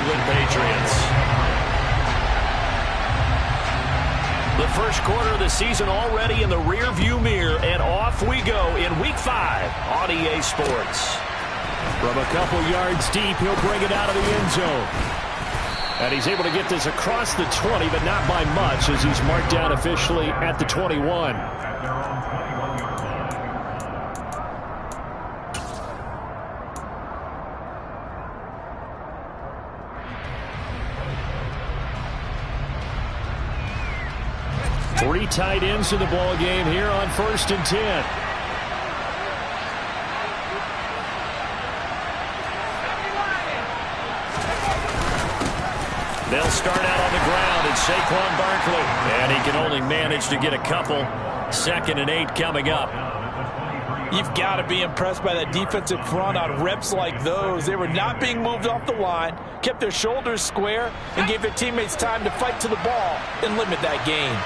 England Patriots. The first quarter of the season already in the rearview mirror, and off we go in Week 5 on EA Sports. From a couple yards deep, he'll bring it out of the end zone. And he's able to get this across the 20, but not by much, as he's marked down officially at the 21. Three tight ends in the ball game here on 1st and 10. They'll start out on the ground, and Saquon Barkley. And he can only manage to get a couple. 2nd and 8 coming up. You've got to be impressed by that defensive front on reps like those. They were not being moved off the line, kept their shoulders square, and gave their teammates time to fight to the ball and limit that gain.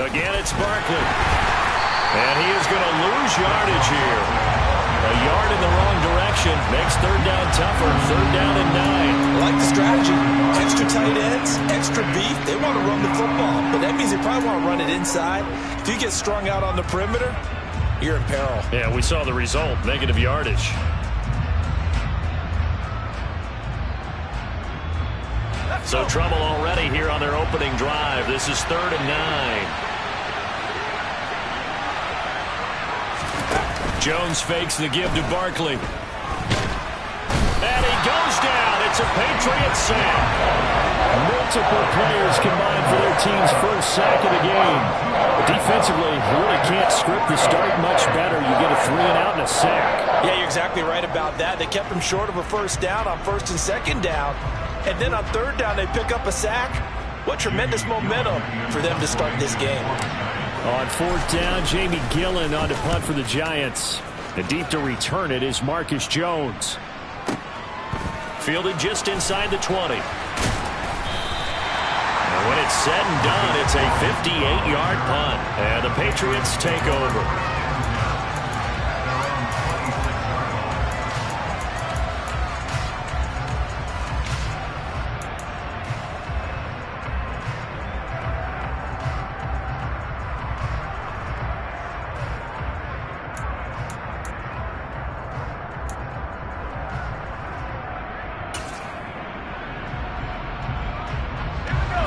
Again, it's Barkley. And he is going to lose yardage here. A yard in the wrong direction makes 3rd down tougher. 3rd down and 9. I like the strategy. Extra tight ends, extra beef. They want to run the football, but that means they probably want to run it inside. If you get strung out on the perimeter, you're in peril. Yeah, we saw the result. Negative yardage. So trouble already here on their opening drive. This is 3rd and 9. Jones fakes the give to Barkley. And he goes down. It's a Patriot sack. Multiple players combined for their team's first sack of the game. Defensively, you really can't script the start much better. You get a 3 and out and a sack. Yeah, you're exactly right about that. They kept him short of a 1st down on 1st and 2nd down. And then on 3rd down, they pick up a sack. What tremendous momentum for them to start this game. On 4th down, Jamie Gillen on to punt for the Giants. And deep to return it is Marcus Jones. Fielded just inside the 20. And when it's said and done, it's a 58-yard punt. And the Patriots take over.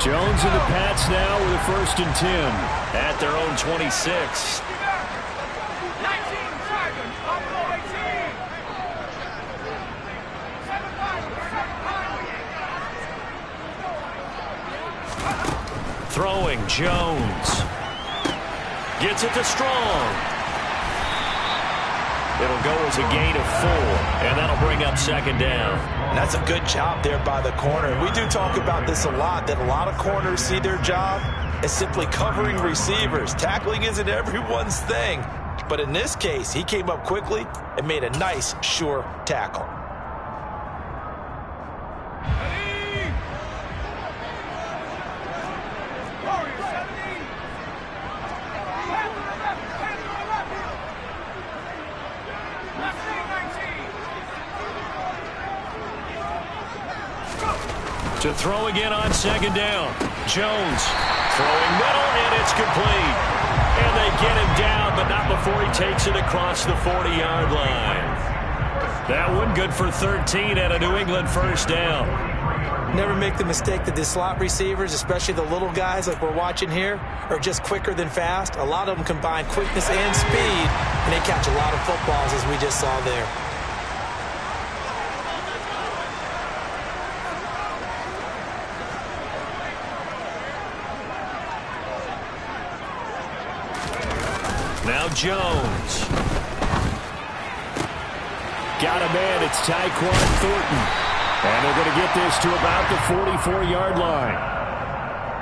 Jones and the Pats now with a 1st and 10. At their own 26. Throwing, Jones. Gets it to Strong. It'll go as a gain of 4, and that'll bring up 2nd down. And that's a good job there by the corner. We do talk about this a lot, that a lot of corners see their job as simply covering receivers. Tackling isn't everyone's thing. But in this case, he came up quickly and made a nice, sure tackle. To throw again on 2nd down. Jones throwing middle, and it's complete. And they get him down, but not before he takes it across the 40-yard line. That one good for 13 and a New England 1st down. Never make the mistake that the slot receivers, especially the little guys like we're watching here, are just quicker than fast. A lot of them combine quickness and speed, and they catch a lot of footballs, as we just saw there. Now Jones. Got a man. It's Tyquan Thornton. And they're going to get this to about the 44-yard line.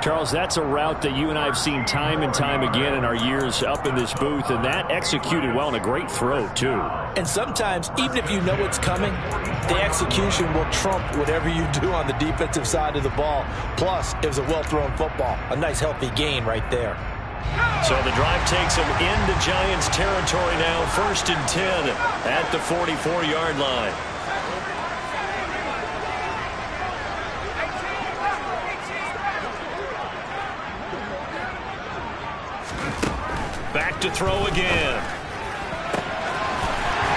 Charles, that's a route that you and I have seen time and time again in our years up in this booth, and that executed well and a great throw, too. And sometimes, even if you know it's coming, the execution will trump whatever you do on the defensive side of the ball. Plus, it was a well-thrown football. A nice, healthy gain right there. So the drive takes them into Giants territory now, 1st and 10 at the 44-yard line. Back to throw again.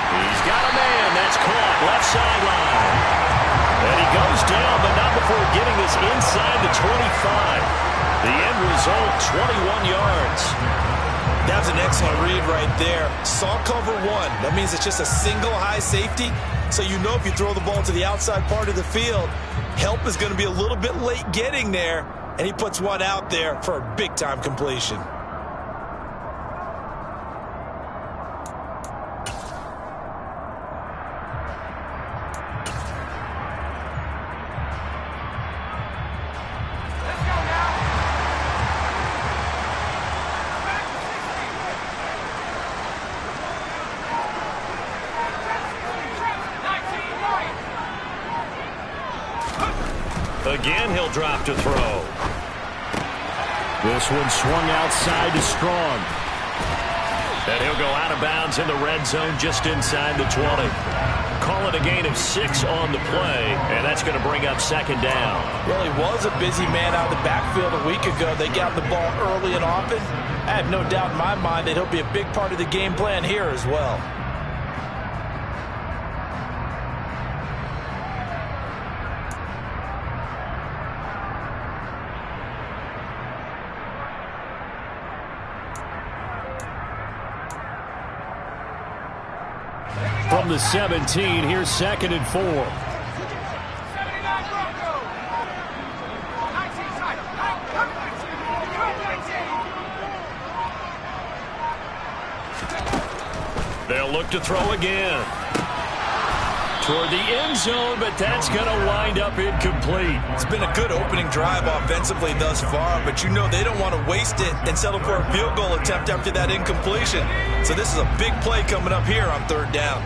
He's got a man. That's caught. Left sideline. And he goes down, but not before getting this inside the 25. The end result, 21 yards. That's an excellent read right there. Saw cover one. That means it's just a single high safety. So you know if you throw the ball to the outside part of the field, help is going to be a little bit late getting there. And he puts one out there for a big-time completion. Again, he'll drop to throw. This one swung outside to Strong. And he'll go out of bounds in the red zone just inside the 20. Call it a gain of 6 on the play, and that's going to bring up 2nd down. Well, he was a busy man out of the backfield a week ago. They got the ball early and often. I have no doubt in my mind that he'll be a big part of the game plan here as well. From the 17, here's 2nd and 4. They'll look to throw again. Toward the end zone, but that's going to wind up incomplete. It's been a good opening drive offensively thus far, but you know they don't want to waste it and settle for a field goal attempt after that incompletion. So this is a big play coming up here on 3rd down.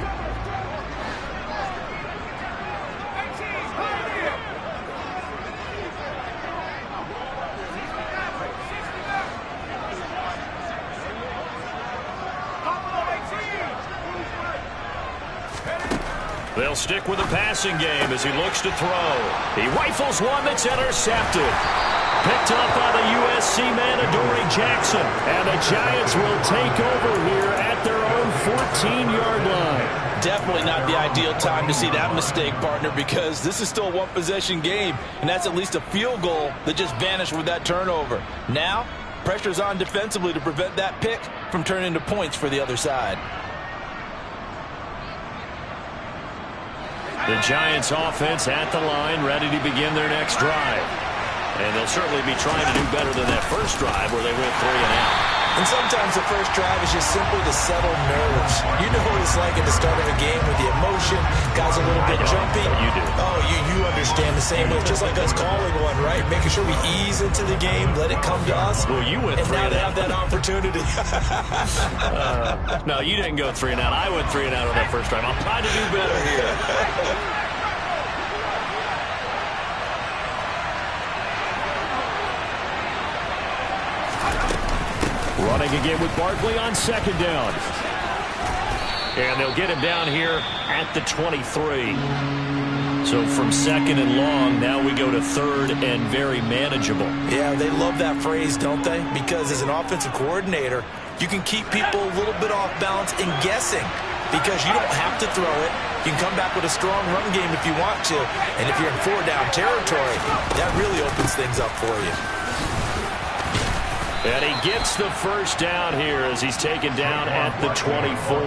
They'll stick with the passing game as he looks to throw. He rifles one that's intercepted. Picked up by the USC man, Adoree Jackson. And the Giants will take over here at their own 14-yard line. Definitely not the ideal time to see that mistake, partner, because this is still a one-possession game, and that's at least a field goal that just vanished with that turnover. Now, pressure's on defensively to prevent that pick from turning into points for the other side. The Giants offense at the line, ready to begin their next drive. And they'll certainly be trying to do better than that first drive where they went 3 and out. And sometimes the first drive is just simply to settle nerves. You know what it's like at the start of a game with the emotion. Guys a little bit jumpy. You do. Oh, you understand the same way. Just like us calling one, right? Making sure we ease into the game, let it come to us. Well, you went 3 and out. And now they have that opportunity. No, you didn't go 3 and out. I went 3 and out on that first drive. I'll try to do better here. Running again with Barkley on 2nd down. And they'll get him down here at the 23. So from 2nd and long, now we go to 3rd and very manageable. Yeah, they love that phrase, don't they? Because as an offensive coordinator, you can keep people a little bit off balance and guessing because you don't have to throw it. You can come back with a strong run game if you want to. And if you're in 4-down territory, that really opens things up for you. And he gets the first down here as he's taken down at the 24.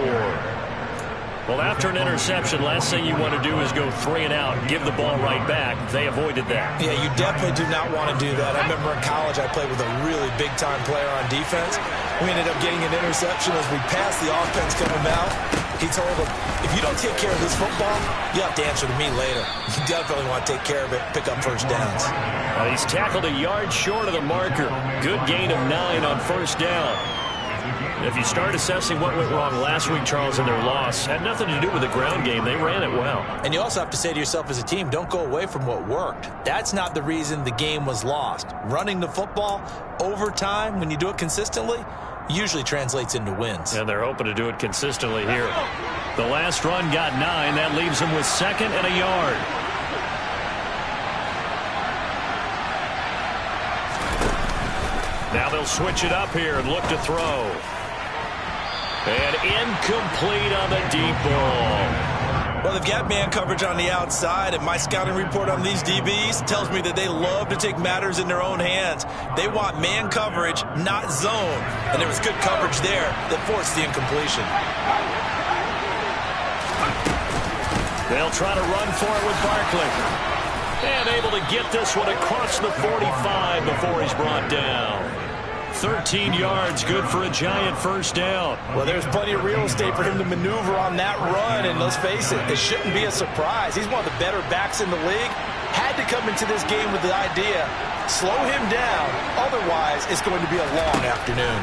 Well, after an interception, last thing you want to do is go 3 and out and give the ball right back. They avoided that. Yeah, you definitely do not want to do that. I remember in college I played with a really big-time player on defense. We ended up getting an interception as we passed the offense coming out. He told him, if you don't take care of this football, you have to answer to me later. You definitely want to take care of it, pick up first downs. He's tackled a yard short of the marker. Good gain of 9 on 1st down. If you start assessing what went wrong last week, Charles, in their loss, had nothing to do with the ground game. They ran it well. And you also have to say to yourself as a team, don't go away from what worked. That's not the reason the game was lost. Running the football over time, when you do it consistently, usually translates into wins. And they're hoping to do it consistently here. The last run got 9. That leaves them with 2nd and a yard. Now they'll switch it up here and look to throw. And incomplete on the deep ball. Well, they've got man coverage on the outside, and my scouting report on these DBs tells me that they love to take matters in their own hands. They want man coverage, not zone. And there was good coverage there that forced the incompletion. They'll try to run for it with Barkley. And able to get this one across the 45 before he's brought down. 13 yards, good for a Giant first down. Well, there's plenty of real estate for him to maneuver on that run, and let's face it, it shouldn't be a surprise. He's one of the better backs in the league. Had to come into this game with the idea, slow him down, otherwise it's going to be a long afternoon.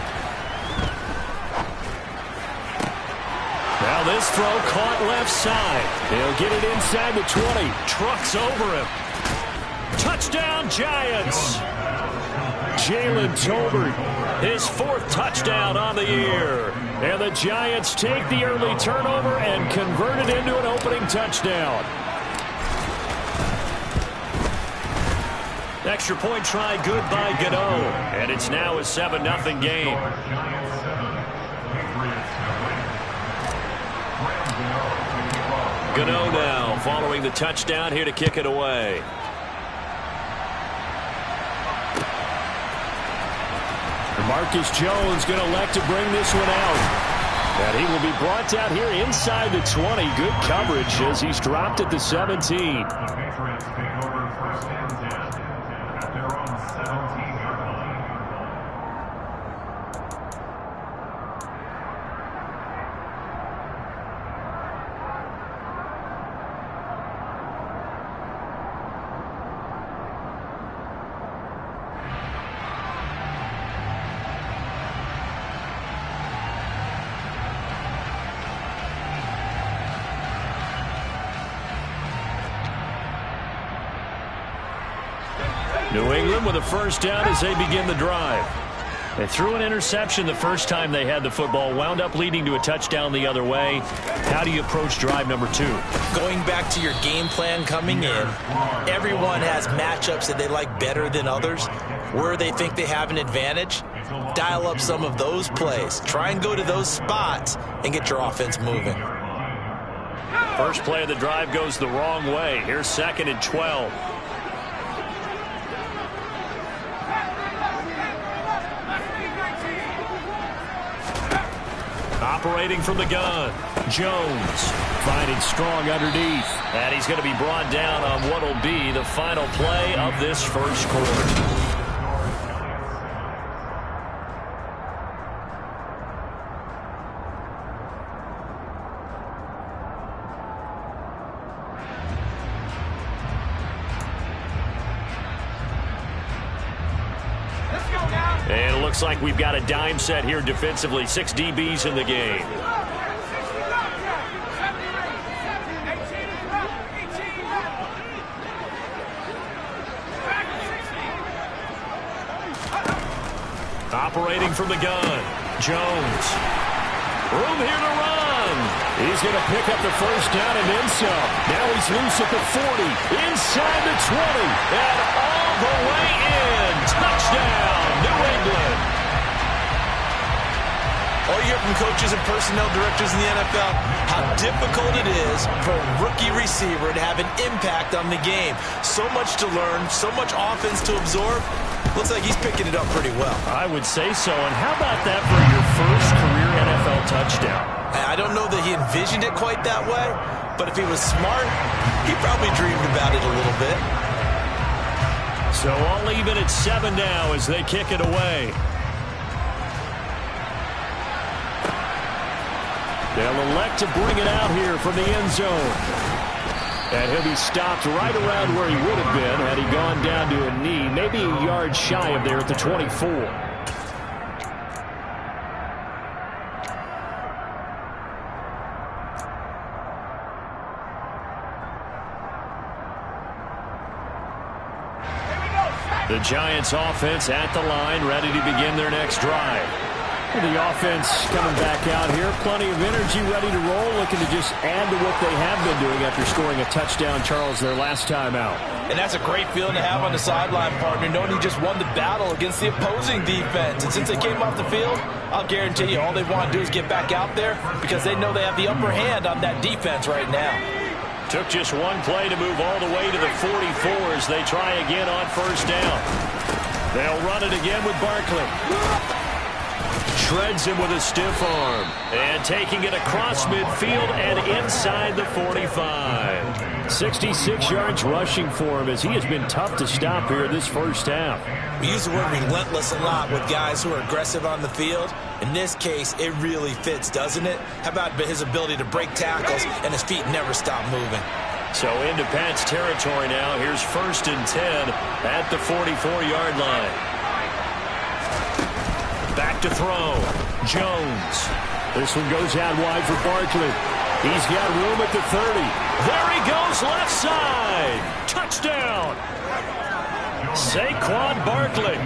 Now this throw caught left side. He'll get it inside the 20. Trucks over him. Touchdown, Giants. Jalen Tolbert, his 4th touchdown on the year. And the Giants take the early turnover and convert it into an opening touchdown. Extra point try good by Gano. And it's now a 7-0 game. Gano now following the touchdown here to kick it away. Marcus Jones going to elect to bring this one out. And he will be brought down here inside the 20. Good coverage as he's dropped at the 17. New England with a first down as they begin the drive. They threw an interception the first time they had the football, wound up leading to a touchdown the other way. How do you approach drive number 2? Going back to your game plan coming in, everyone has matchups that they like better than others. Where they think they have an advantage, dial up some of those plays. Try and go to those spots and get your offense moving. First play of the drive goes the wrong way. Here's 2nd and 12. Operating from the gun, Jones finding strong underneath. And he's going to be brought down on what will be the final play of this first quarter. And it looks like we've got a dime set here defensively. 6 DBs in the game. Operating from the gun, Jones. Room here to run. He's going to pick up the first down and then some. Now he's loose at the 40, inside the 20, and all the way in. Touchdown, New England. All you hear from coaches and personnel directors in the NFL, how difficult it is for a rookie receiver to have an impact on the game. So much to learn, so much offense to absorb. Looks like he's picking it up pretty well. I would say so. And how about that for your first career NFL touchdown? I don't know that he envisioned it quite that way, but if he was smart, he probably dreamed about it a little bit. So all even at 7 now as they kick it away. They'll elect to bring it out here from the end zone. And he'll be stopped right around where he would have been had he gone down to a knee, maybe a yard shy of there at the 24. The Giants offense at the line, ready to begin their next drive. The offense coming back out here, plenty of energy, ready to roll, looking to just add to what they have been doing after scoring a touchdown, Charles, their last time out. And that's a great feeling to have on the sideline, partner, knowing you just won the battle against the opposing defense. And since they came off the field, I'll guarantee you all they want to do is get back out there because they know they have the upper hand on that defense right now. Took just one play to move all the way to the 44 as they try again on first down. They'll run it again with Barkley. Shreds him with a stiff arm. And taking it across midfield and inside the 45. 66 yards rushing for him as he has been tough to stop here this first half. We use the word relentless a lot with guys who are aggressive on the field. In this case, it really fits, doesn't it? How about his ability to break tackles and his feet never stop moving? So into Pats territory now. Here's 1st and 10 at the 44-yard line. Back to throw. Jones. This one goes out wide for Barkley. He's got room at the 30. There he goes, left side. Touchdown. Saquon Barkley,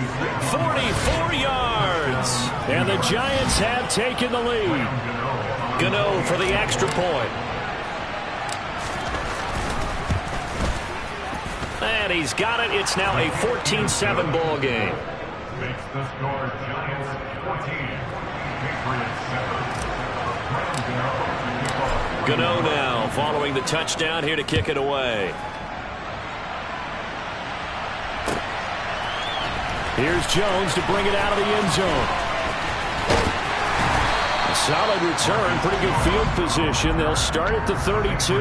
44 yards. And the Giants have taken the lead. Gano for the extra point. And he's got it. It's now a 14-7 ball game. Makes the score Giants 14, Patriots 7. Gano now following the touchdown here to kick it away. Here's Jones to bring it out of the end zone. A solid return, pretty good field position. They'll start at the 32.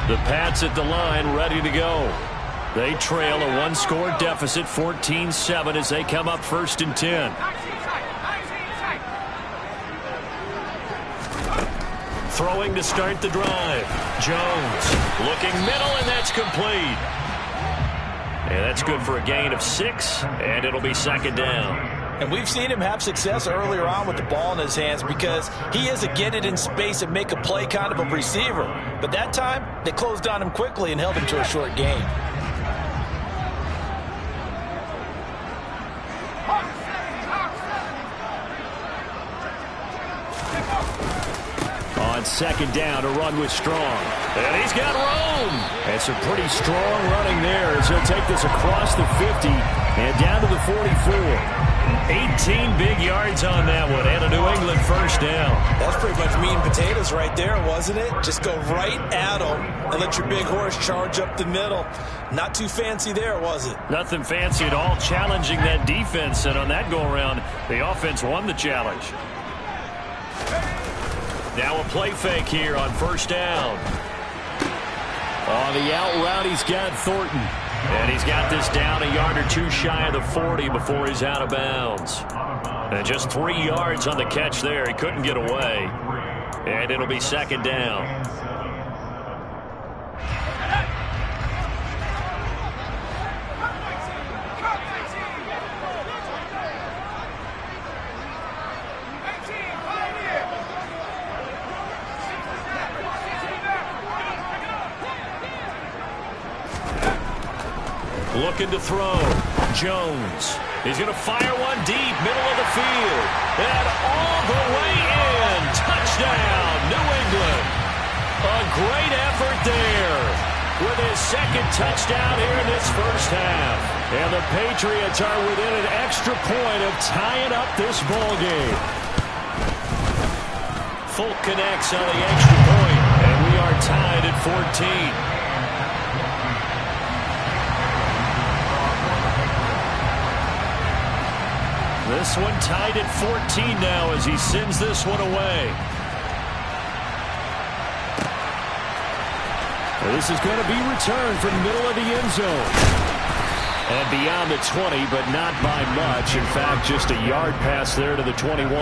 The Pats at the line, ready to go. They trail a one-score deficit, 14-7, as they come up 1st and 10. Throwing to start the drive. Jones looking middle, and that's complete. And that's good for a gain of 6, and it'll be 2nd down. And we've seen him have success earlier on with the ball in his hands because he is a get it in space and make a play kind of a receiver. But that time, they closed on him quickly and held him to a short gain. On 2nd down, to run with Strong. And he's got room. And some pretty strong running there as he'll take this across the 50 and down to the 44. 18 big yards on that one, and a New England 1st down. That's pretty much meat and potatoes right there, wasn't it? Just go right at them and let your big horse charge up the middle. Not too fancy there, was it? Nothing fancy at all, challenging that defense, and on that go-around, the offense won the challenge. Now a play fake here on 1st down. On the out route, he's got Thornton. And he's got this down a yard or 2 shy of the 40 before he's out of bounds. And just 3 yards on the catch there. He couldn't get away. And it'll be 2nd down. Looking to throw. Jones. He's going to fire one deep, middle of the field. And all the way in. Touchdown, New England. A great effort there with his 2nd touchdown here in this first half. And the Patriots are within an extra point of tying up this ball game. Folk connects on the extra point, and we are tied at 14. This one tied at 14 now as he sends this one away. This is going to be returned from the middle of the end zone. And beyond the 20, but not by much. In fact, just a yard pass there to the 21.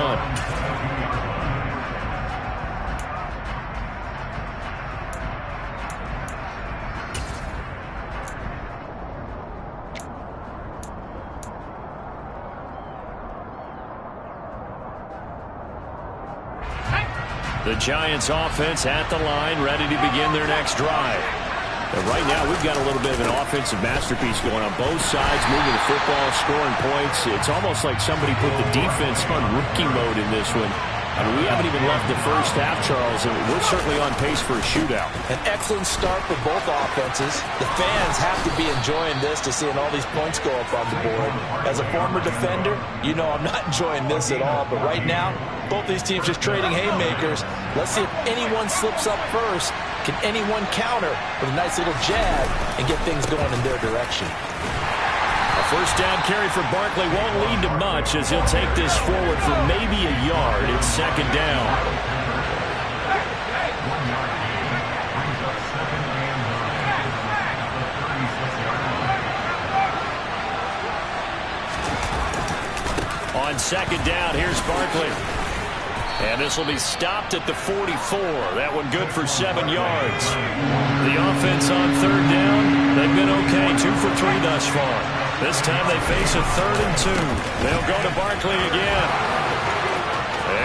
The Giants offense at the line, ready to begin their next drive. And right now, we've got a little bit of an offensive masterpiece going on both sides, moving the football, scoring points. It's almost like somebody put the defense on rookie mode in this one. I mean, we haven't even left the first half, Charles, and we're certainly on pace for a shootout. An excellent start for both offenses. The fans have to be enjoying this to seeing all these points go up on the board. As a former defender, you know I'm not enjoying this at all. But right now, both these teams just trading haymakers. Let's see if anyone slips up first. Can anyone counter with a nice little jab and get things going in their direction? A first down carry for Barkley won't lead to much as he'll take this forward for maybe a yard. It's second down. On second down, here's Barkley. And this will be stopped at the 44. That one good for 7 yards. The offense on third down, they've been okay. 2 for 3 thus far. This time they face a 3rd and 2. They'll go to Barkley again.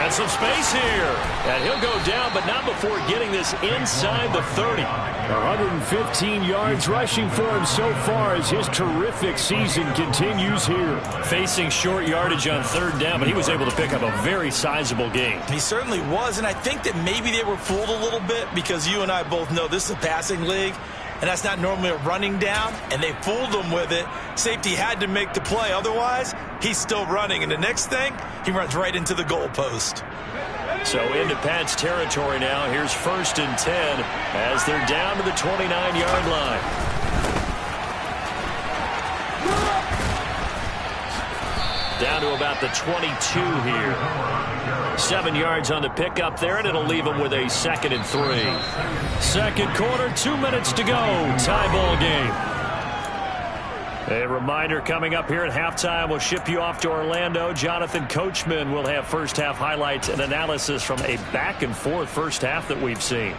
And some space here. And he'll go down, but not before getting this inside the 30. 115 yards rushing for him so far as his terrific season continues here. Facing short yardage on third down, but he was able to pick up a very sizable gain. He certainly was, and I think that maybe they were fooled a little bit because you and I both know this is a passing league. And that's not normally a running down, and they fooled him with it. Safety had to make the play. Otherwise, he's still running. And the next thing, he runs right into the goalpost. So into Pat's territory now. Here's 1st and 10 as they're down to the 29-yard line. Down to about the 22 here. 7 yards on the pickup there, and it'll leave them with a 2nd and 3. Second quarter, 2 minutes to go. Tie ball game. A reminder coming up here at halftime. We'll ship you off to Orlando. Jonathan Coachman will have first half highlights and analysis from a back-and-forth first half that we've seen.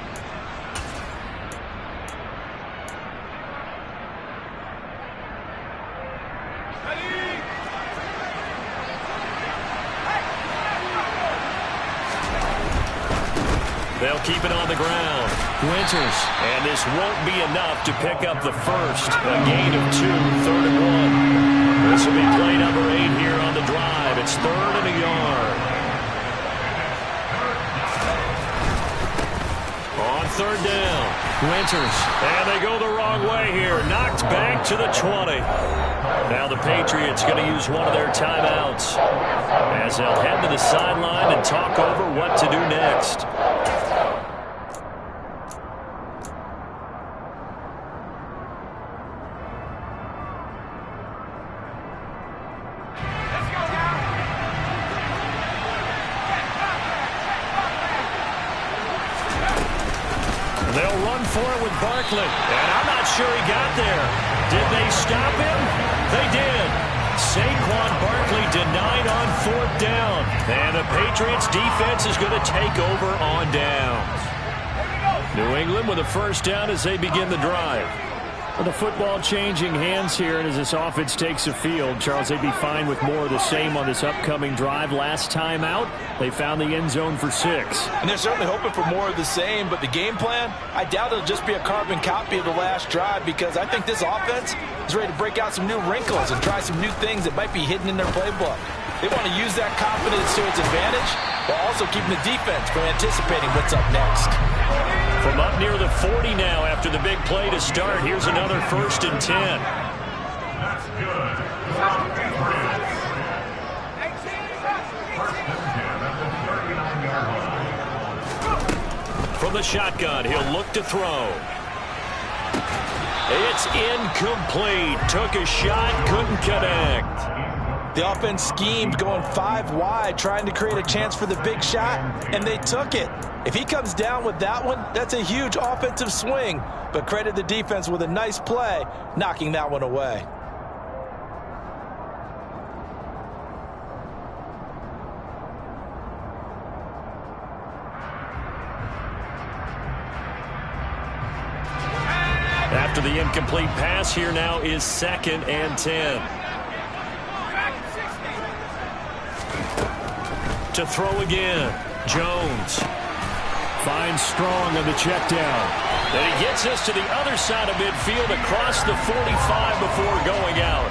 They'll keep it on the ground. Winters. And this won't be enough to pick up the first. A gain of 2, 3rd and 1. This will be play number 8 here on the drive. It's 3rd and a yard. On third down, Winters. And they go the wrong way here. Knocked back to the 20. Now the Patriots going to use one of their timeouts as they'll head to the sideline and talk over what to do next. They'll run for it with Barkley. And I'm not sure he got there. Did they stop him? They did. Saquon Barkley denied on 4th down. And the Patriots defense is going to take over on downs. New England with a first down as they begin the drive. Well, the football changing hands here, and as this offense takes the field, Charles, they'd be fine with more of the same on this upcoming drive. Last time out, they found the end zone for 6. And they're certainly hoping for more of the same, but the game plan, I doubt it'll just be a carbon copy of the last drive because I think this offense is ready to break out some new wrinkles and try some new things that might be hidden in their playbook. They want to use that confidence to its advantage while also keeping the defense from anticipating what's up next. From up near the 40 now after the big play to start, here's another 1st and 10. That's good. From the shotgun, he'll look to throw. It's incomplete. Took a shot, couldn't connect. The offense schemed going 5 wide, trying to create a chance for the big shot, and they took it. If he comes down with that one, that's a huge offensive swing. But credit the defense with a nice play, knocking that one away. After the incomplete pass, here now is 2nd and 10. To throw again, Jones. Finds Strong on the check down. And he gets us to the other side of midfield across the 45 before going out.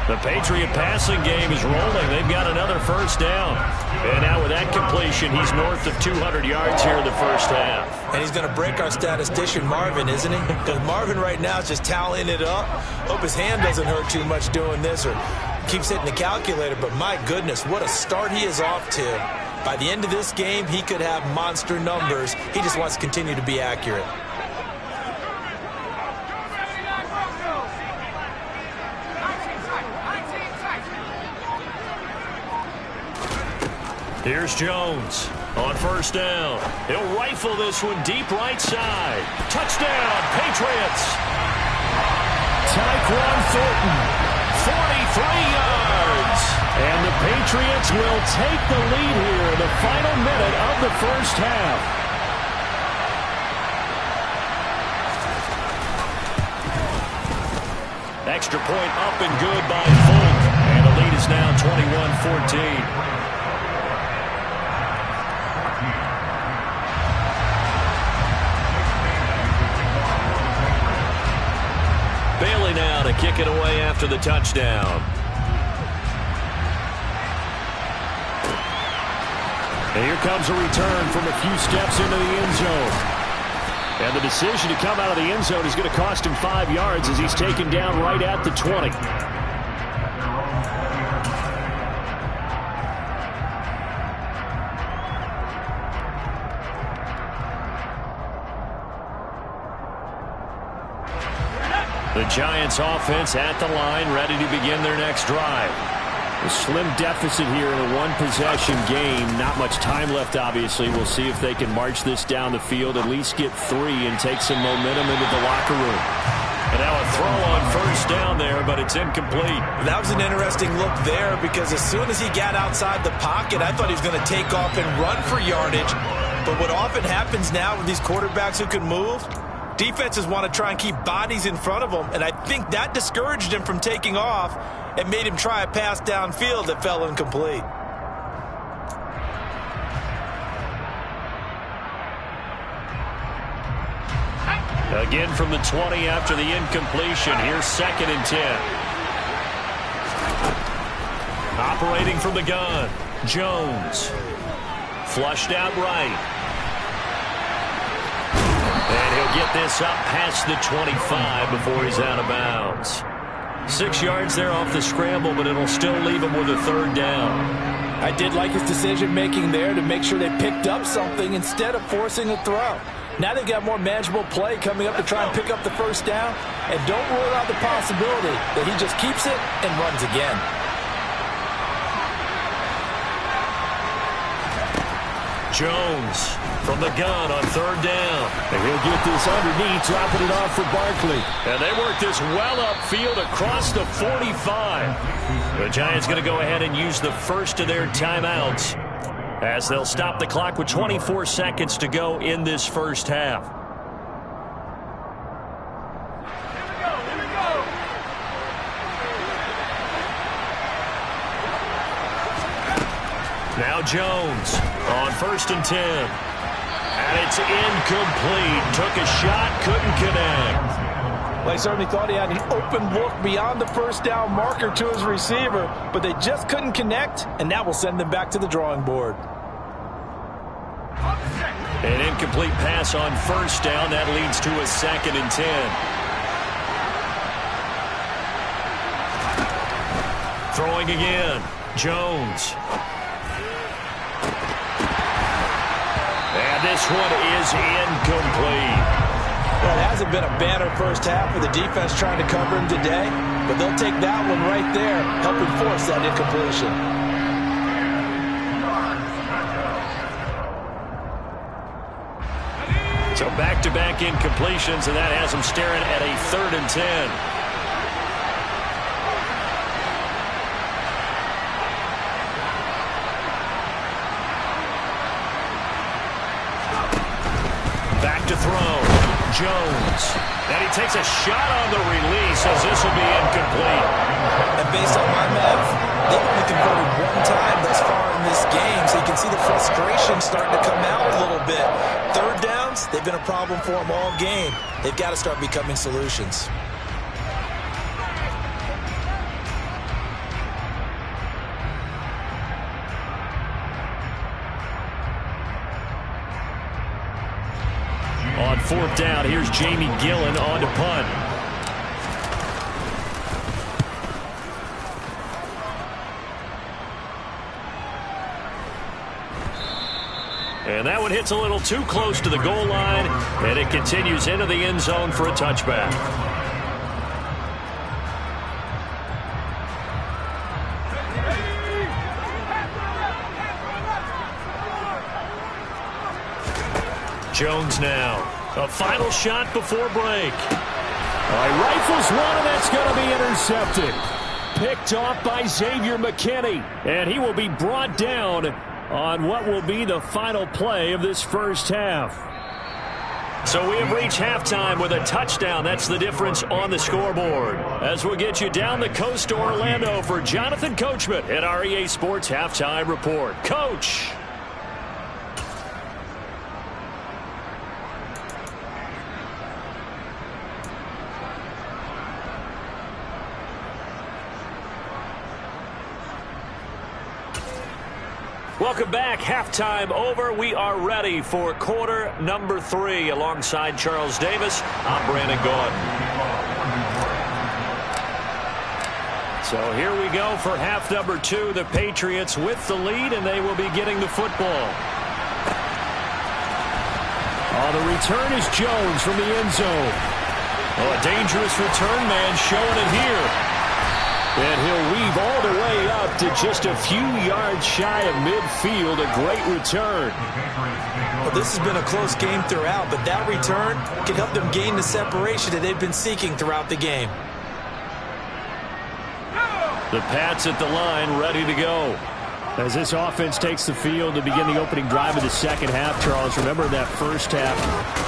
The Patriot passing game is rolling. They've got another first down. And now with that completion, he's north of 200 yards here in the first half. And he's going to break our statistician, Marvin, isn't he? Because Marvin right now is just tallying it up. Hope his hand doesn't hurt too much doing this or keeps hitting the calculator. But my goodness, what a start he is off to. By the end of this game, he could have monster numbers. He just wants to continue to be accurate. Here's Jones on first down. He'll rifle this one deep right side. Touchdown, Patriots. Tyquan Thornton, 43 yards. And the Patriots will take the lead here in the final minute of the first half. Extra point up and good by Folk. And the lead is now 21-14. Bailey now to kick it away after the touchdown. And here comes a return from a few steps into the end zone. And the decision to come out of the end zone is going to cost him 5 yards as he's taken down right at the 20. The Giants offense at the line, ready to begin their next drive. A slim deficit here in a one-possession game. Not much time left, obviously. We'll see if they can march this down the field, at least get 3 and take some momentum into the locker room. And now a throw on first down there, but it's incomplete. That was an interesting look there because as soon as he got outside the pocket, I thought he was going to take off and run for yardage. But what often happens now with these quarterbacks who can move, defenses want to try and keep bodies in front of them, and I think that discouraged him from taking off and made him try a pass downfield that fell incomplete. Again from the 20 after the incompletion. Here's 2nd and 10. Operating from the gun, Jones. Flushed out right. And he'll get this up past the 25 before he's out of bounds. 6 yards there off the scramble, but it'll still leave him with a 3rd down. I did like his decision-making there to make sure they picked up something instead of forcing a throw. Now they've got more manageable play coming up to try and pick up the first down. And don't rule out the possibility that he just keeps it and runs again. Jones from the gun on 3rd down. And he'll get this underneath, dropping it off for Barkley. And they work this well upfield across the 45. The Giants going to go ahead and use the first of their timeouts as they'll stop the clock with 24 seconds to go in this first half. Now Jones on 1st and 10. And it's incomplete. Took a shot, couldn't connect. Well, I certainly thought he had an open look beyond the first down marker to his receiver, but they just couldn't connect, and that will send them back to the drawing board. An incomplete pass on 1st down. That leads to a 2nd and 10. Throwing again. Jones. And this one is incomplete. Well, it hasn't been a banner first half for the defense trying to cover him today, but they'll take that one right there, helping force that incompletion. So back-to-back incompletions, and that has them staring at a 3rd and 10. Back to throw. Jones. And he takes a shot on the release as this will be incomplete. And based on my math, they've only converted 1 time thus far in this game, so you can see the frustration starting to come out a little bit. 3rd this. They've been a problem for them all game. They've got to start becoming solutions. On fourth down, here's Jamie Gillen on to punt. And that one hits a little too close to the goal line, and it continues into the end zone for a touchback. Jones now. A final shot before break. All right, rifles one, and that's going to be intercepted. Picked off by Xavier McKinney, and he will be brought down on what will be the final play of this first half. So we have reached halftime with a touchdown. That's the difference on the scoreboard. As we'll get you down the coast to Orlando for Jonathan Coachman at our EA Sports Halftime Report. Coach. Welcome back. Halftime over. We are ready for quarter number 3. Alongside Charles Davis, I'm Brandon Gaudin. So here we go for half number 2. The Patriots with the lead, and they will be getting the football. Oh, the return is Jones from the end zone. Oh, a dangerous return man showing it here. And he'll weave all the way up to just a few yards shy of midfield. A great return. Well, this has been a close game throughout, but that return can help them gain the separation that they've been seeking throughout the game. The Pats at the line, ready to go. As this offense takes the field to begin the opening drive of the second half, Charles, remember that first half,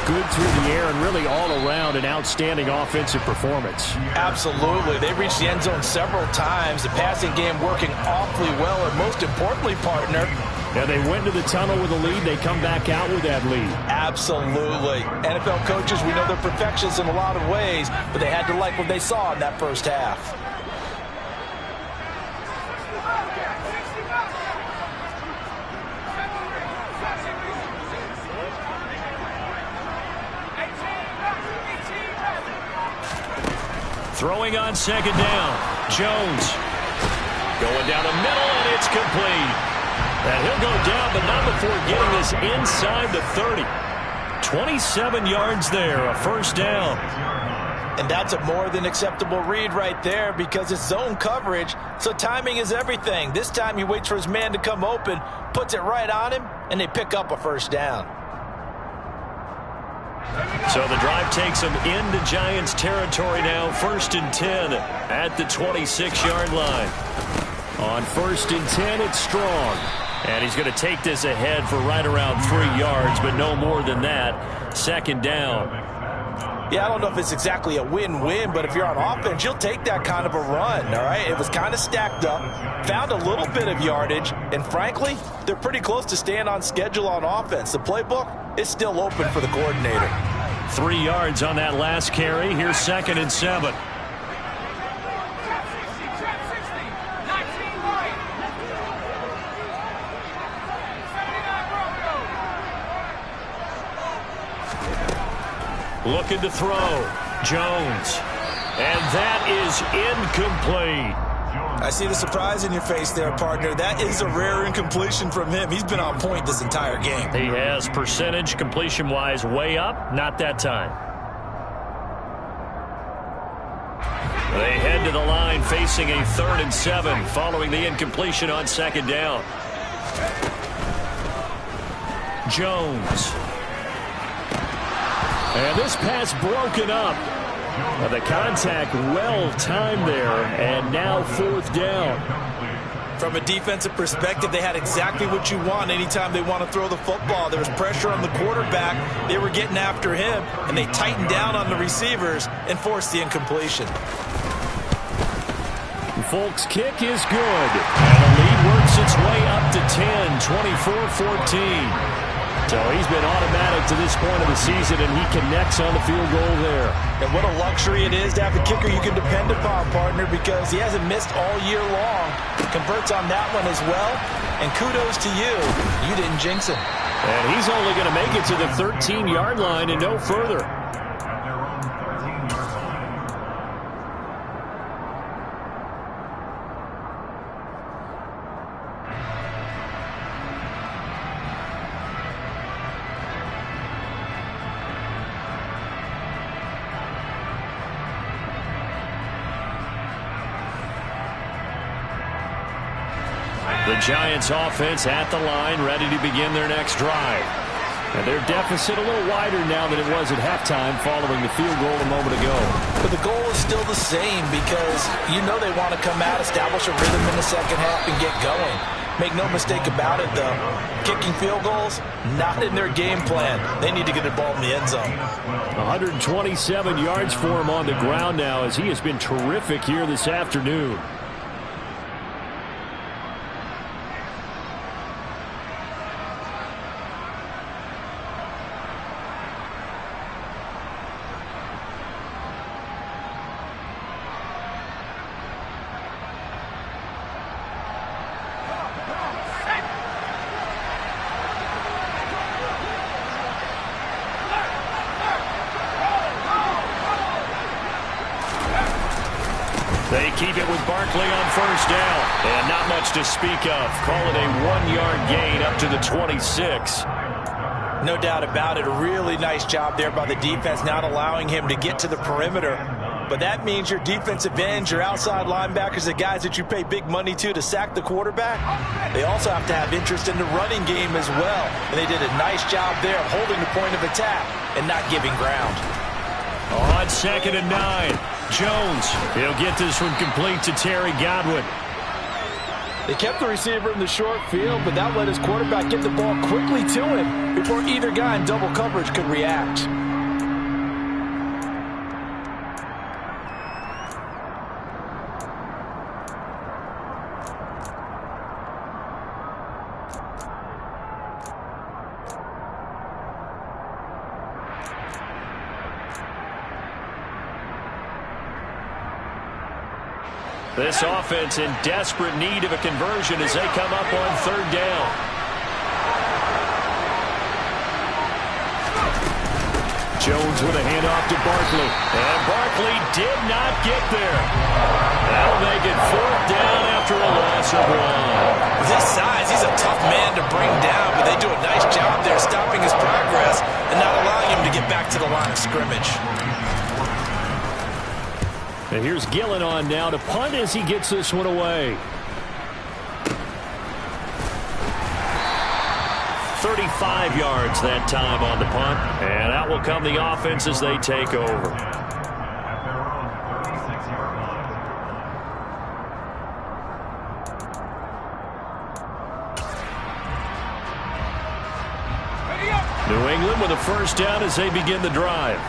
good through the air and really all around an outstanding offensive performance. Absolutely. They reached the end zone several times. The passing game working awfully well, and most importantly, partner. Yeah, they went to the tunnel with a lead. They come back out with that lead. Absolutely. NFL coaches, we know they're perfectionists in a lot of ways, but they had to like what they saw in that first half. Throwing on second down. Jones going down the middle, and it's complete. And he'll go down, but not before getting this inside the 30. 27 yards there, a first down. And that's a more than acceptable read right there because it's zone coverage, so timing is everything. This time he waits for his man to come open, puts it right on him, and they pick up a first down. So the drive takes him into Giants territory now. 1st and 10 at the 26-yard line. On 1st and 10, it's Strong. And he's going to take this ahead for right around 3 yards, but no more than that. Second down. Yeah, I don't know if it's exactly a win-win, but if you're on offense, you'll take that kind of a run, all right? It was kind of stacked up, found a little bit of yardage, and frankly, they're pretty close to staying on schedule on offense. The playbook is still open for the coordinator. 3 yards on that last carry. Here's 2nd and 7. Looking to throw. Jones. And that is incomplete. I see the surprise in your face there, partner. That is a rare incompletion from him. He's been on point this entire game. He has percentage completion-wise way up. Not that time. They head to the line facing a 3rd and 7 following the incompletion on 2nd down. Jones. And this pass broken up. The contact well timed there, and now 4th down. From a defensive perspective, they had exactly what you want anytime they want to throw the football. There was pressure on the quarterback. They were getting after him, and they tightened down on the receivers and forced the incompletion. Folks' kick is good, and the lead works its way up to 10, 24-14. So he's been automatic to this point of the season, and he connects on the field goal there. And what a luxury it is to have a kicker you can depend upon, partner, because he hasn't missed all year long. Converts on that one as well. And kudos to you. You didn't jinx him. And he's only going to make it to the 13-yard line and no further. At their own 13-yard line. The Giants offense at the line, ready to begin their next drive. And their deficit a little wider now than it was at halftime following the field goal a moment ago. But the goal is still the same because you know they want to come out, establish a rhythm in the second half, and get going. Make no mistake about it, though. Kicking field goals, not in their game plan. They need to get the ball in the end zone. 127 yards for him on the ground now as he has been terrific here this afternoon. They keep it with Barkley on first down. And not much to speak of. Call it a 1-yard gain up to the 26. No doubt about it. A really nice job there by the defense, not allowing him to get to the perimeter. But that means your defensive ends, your outside linebackers, the guys that you pay big money to sack the quarterback, they also have to have interest in the running game as well. And they did a nice job there of holding the point of attack and not giving ground. On 2nd and 9. Jones, he'll get this one complete to Terry Godwin. They kept the receiver in the short field, but that let his quarterback get the ball quickly to him before either guy in double coverage could react. This offense in desperate need of a conversion as they come up on 3rd down. Jones with a handoff to Barkley. And Barkley did not get there. That'll make it 4th down after a loss of 1. With his size, he's a tough man to bring down, but they do a nice job there stopping his progress and not allowing him to get back to the line of scrimmage. And here's Gillen on now to punt as he gets this one away. 35 yards that time on the punt. And out will come the offense as they take over. At their own 36-yard line. New England with a first down as they begin the drive.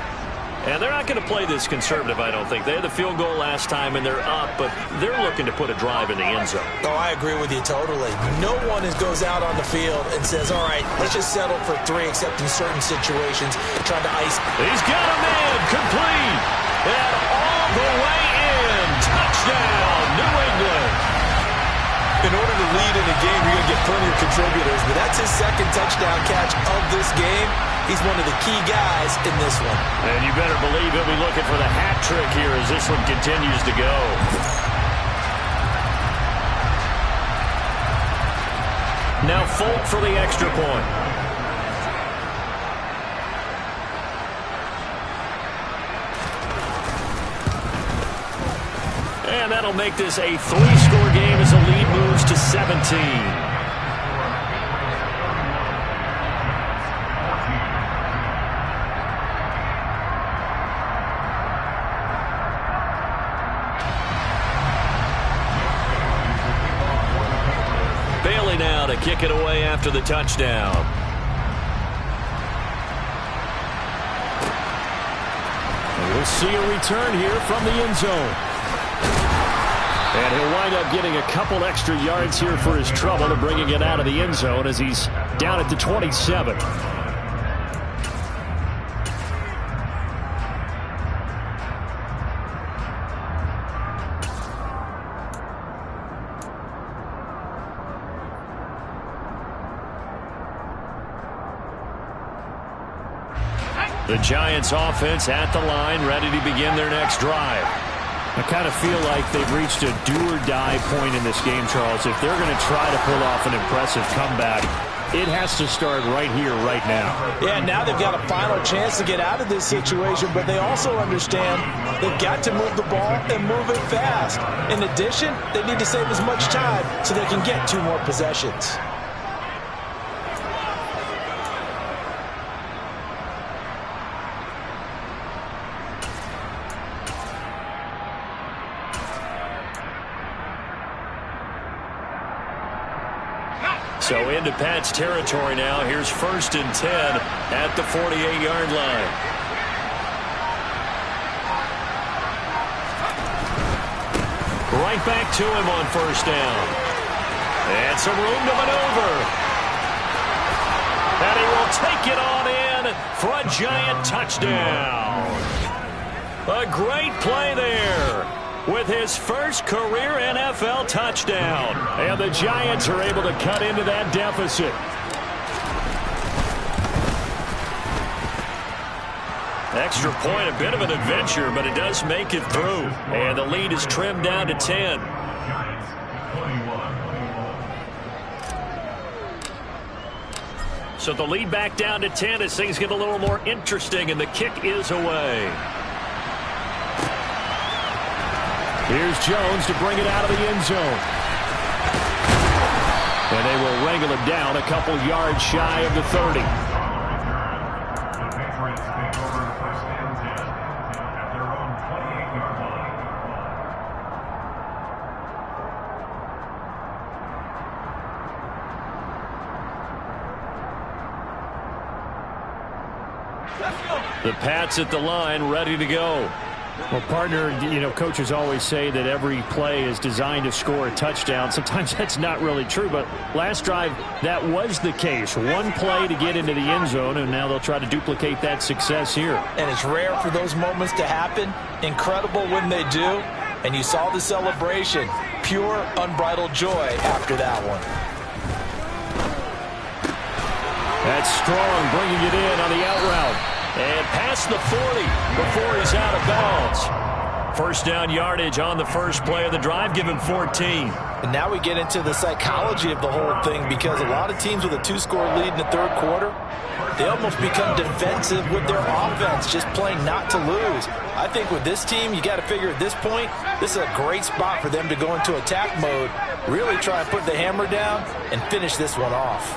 And they're not going to play this conservative, I don't think. They had the field goal last time, and they're up, but they're looking to put a drive in the end zone. Oh, I agree with you totally. No one goes out on the field and says, all right, let's just settle for 3, except in certain situations, trying to ice. He's got a man, complete, and all the way in. Touchdown, New England. In order to lead in a game, you're going to get plenty of contributors, but that's his 2nd touchdown catch of this game. He's one of the key guys in this one. And you better believe he'll be looking for the hat trick here as this one continues to go. Now Folk for the extra point. And that'll make this a 3-score game as the lead moves to 17. Now to kick it away after the touchdown. And we'll see a return here from the end zone. And he'll wind up getting a couple extra yards here for his trouble and bringing it out of the end zone as he's down at the 27. The Giants offense at the line, ready to begin their next drive. I kind of feel like they've reached a do-or-die point in this game, Charles. If they're going to try to pull off an impressive comeback, it has to start right here, right now. Yeah, now they've got a final chance to get out of this situation, but they also understand they've got to move the ball and move it fast. In addition, they need to save as much time so they can get 2 more possessions. So into Pat's territory now. Here's 1st and 10 at the 48-yard line. Right back to him on 1st down. And some room to maneuver. And he will take it on in for a Giant touchdown. A great play there, with his first career NFL touchdown. And the Giants are able to cut into that deficit. Extra point, a bit of an adventure, but it does make it through. And the lead is trimmed down to 10. So the lead back down to 10 as things get a little more interesting, and the kick is away. Here's Jones to bring it out of the end zone. And they will wrangle him down a couple yards shy of the 30. The Pats at the line, ready to go. Well, partner, you know, coaches always say that every play is designed to score a touchdown. Sometimes that's not really true, but last drive, that was the case. One play to get into the end zone, and now they'll try to duplicate that success here. And it's rare for those moments to happen. Incredible when they do. And you saw the celebration. Pure, unbridled joy after that one. That's Strong bringing it in on the out route. And past the 40 before he's out of bounds. First down yardage on the first play of the drive, give him 14. And now we get into the psychology of the whole thing, because a lot of teams with a 2-score lead in the 3rd quarter, they almost become defensive with their offense, just playing not to lose. I think with this team, you got to figure at this point, this is a great spot for them to go into attack mode, really try and put the hammer down and finish this one off.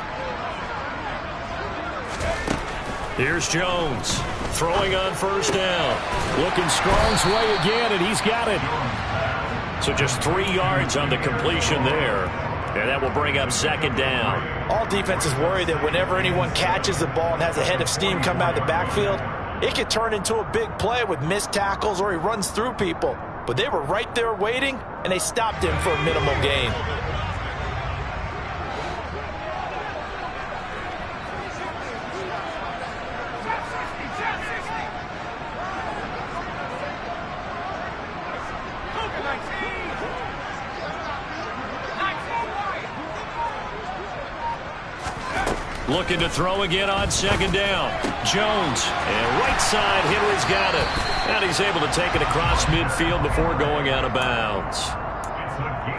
Here's Jones, throwing on first down. Looking Strong's way again, and he's got it. So just 3 yards on the completion there. And that will bring up 2nd down. All defenses worry that whenever anyone catches the ball and has a head of steam come out of the backfield, it could turn into a big play with missed tackles or he runs through people. But they were right there waiting, and they stopped him for a minimal gain. Looking to throw again on 2nd down. Jones, and right side, Henry's got it. And he's able to take it across midfield before going out of bounds.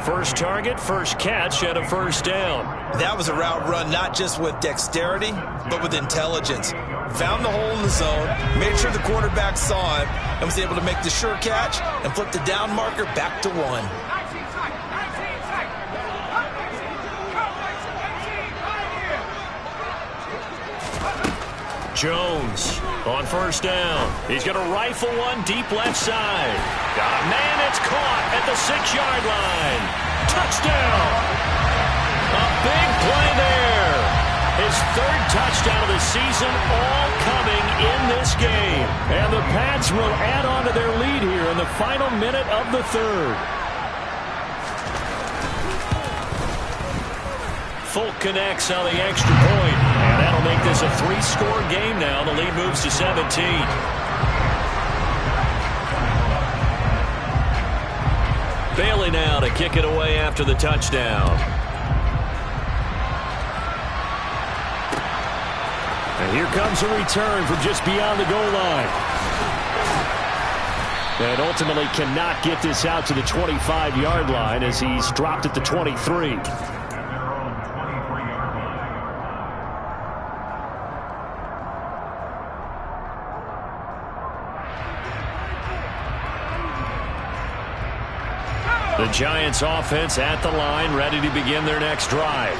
First target, first catch, and a first down. That was a route run not just with dexterity, but with intelligence. Found the hole in the zone, made sure the quarterback saw him, and was able to make the sure catch and flip the down marker back to 1. Jones on first down. He's going to rifle one deep left side. Got a man, it's caught at the 6-yard line. Touchdown! A big play there. His 3rd touchdown of the season, all coming in this game. And the Pats will add on to their lead here in the final minute of the 3rd. Folk connects on the extra point, and that'll make this a 3-score game now. The lead moves to 17. Bailey now to kick it away after the touchdown. And here comes a return from just beyond the goal line. And ultimately cannot get this out to the 25-yard line as he's dropped at the 23. The Giants offense at the line, ready to begin their next drive.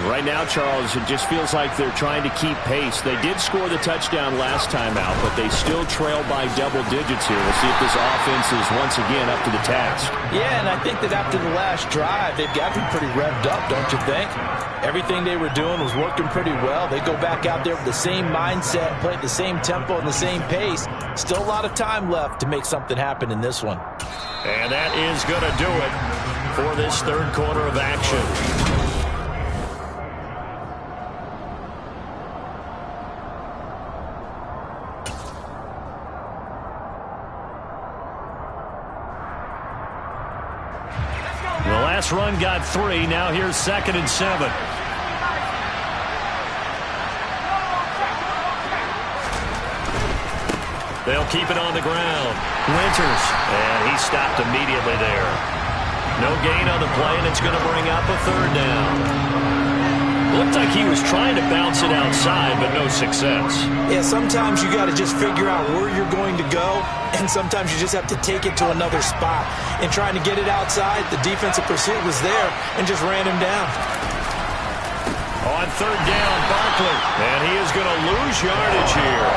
Right now, Charles, it just feels like they're trying to keep pace. They did score the touchdown last time out, but they still trail by double digits here. We'll see if this offense is once again up to the task. Yeah, and I think that after the last drive, they've got to be pretty revved up, don't you think? Everything they were doing was working pretty well. They go back out there with the same mindset, play at the same tempo and the same pace. Still a lot of time left to make something happen in this one. And that is going to do it for this third quarter of action. The last run got 3. Now here's 2nd and 7. They'll keep it on the ground. Winters, and he stopped immediately there. No gain on the play, and it's going to bring up a 3rd down. Looked like he was trying to bounce it outside, but no success. Yeah, sometimes you got to just figure out where you're going to go, and sometimes you just have to take it to another spot. And trying to get it outside, the defensive pursuit was there and just ran him down. On 3rd down, Barkley, and he is going to lose yardage here.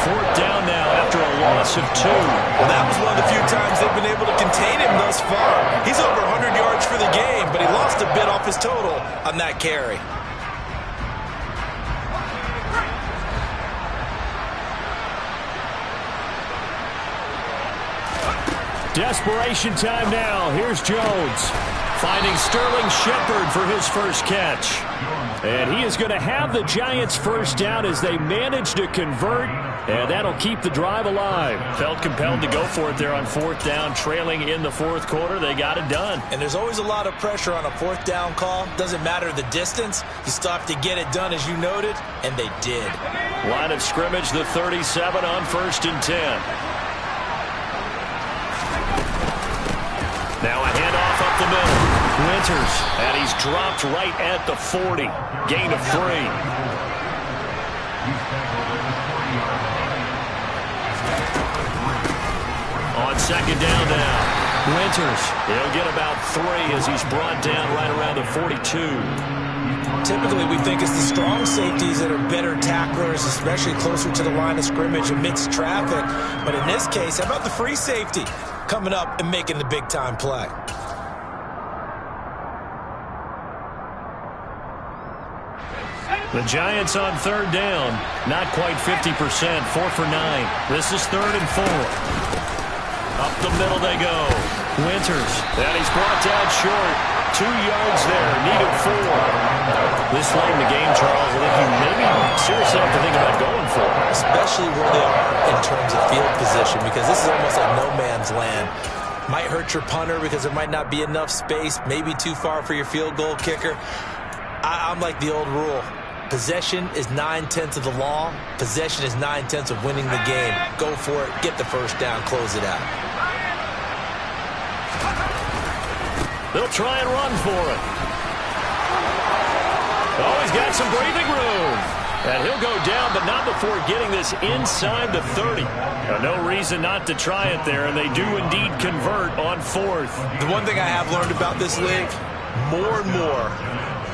4th down now after a loss of 2. Well, that was one of the few times they've been able to contain him thus far. He's over 100 yards for the game, but he lost a bit off his total on that carry. Desperation time now. Here's Jones. Finding Sterling Shepard for his first catch. And he is going to have the Giants first down as they manage to convert, and that'll keep the drive alive. Felt compelled to go for it there on 4th down, trailing in the 4th quarter. They got it done. And there's always a lot of pressure on a 4th down call. Doesn't matter the distance. You still have to get it done, as you noted, and they did. Line of scrimmage, the 37 on 1st and 10. Now a handoff up the middle. Winters, and he's dropped right at the 40. Gain of 3. On 2nd down now. Winters, he'll get about 3 as he's brought down right around the 42. Typically, we think it's the strong safeties that are better tacklers, especially closer to the line of scrimmage amidst traffic. But in this case, how about the free safety coming up and making the big-time play? The Giants on 3rd down. Not quite 50%. 4 for 9. This is 3rd and 4. Up the middle they go. Winters. And he's brought down short. 2 yards there. Needed 4. This late in the game, Charles, I think you maybe seriously have to think about going for it. Especially where they are in terms of field position, because this is almost like no man's land. Might hurt your punter because there might not be enough space. Maybe too far for your field goal kicker. I'm like the old rule. Possession is 9/10 of the law. Possession is 9/10 of winning the game. Go for it. Get the first down. Close it out. They'll try and run for it. Oh, he's got some breathing room. And he'll go down, but not before getting this inside the 30. Now, no reason not to try it there, and they do indeed convert on 4th. The one thing I have learned about this league, more and more,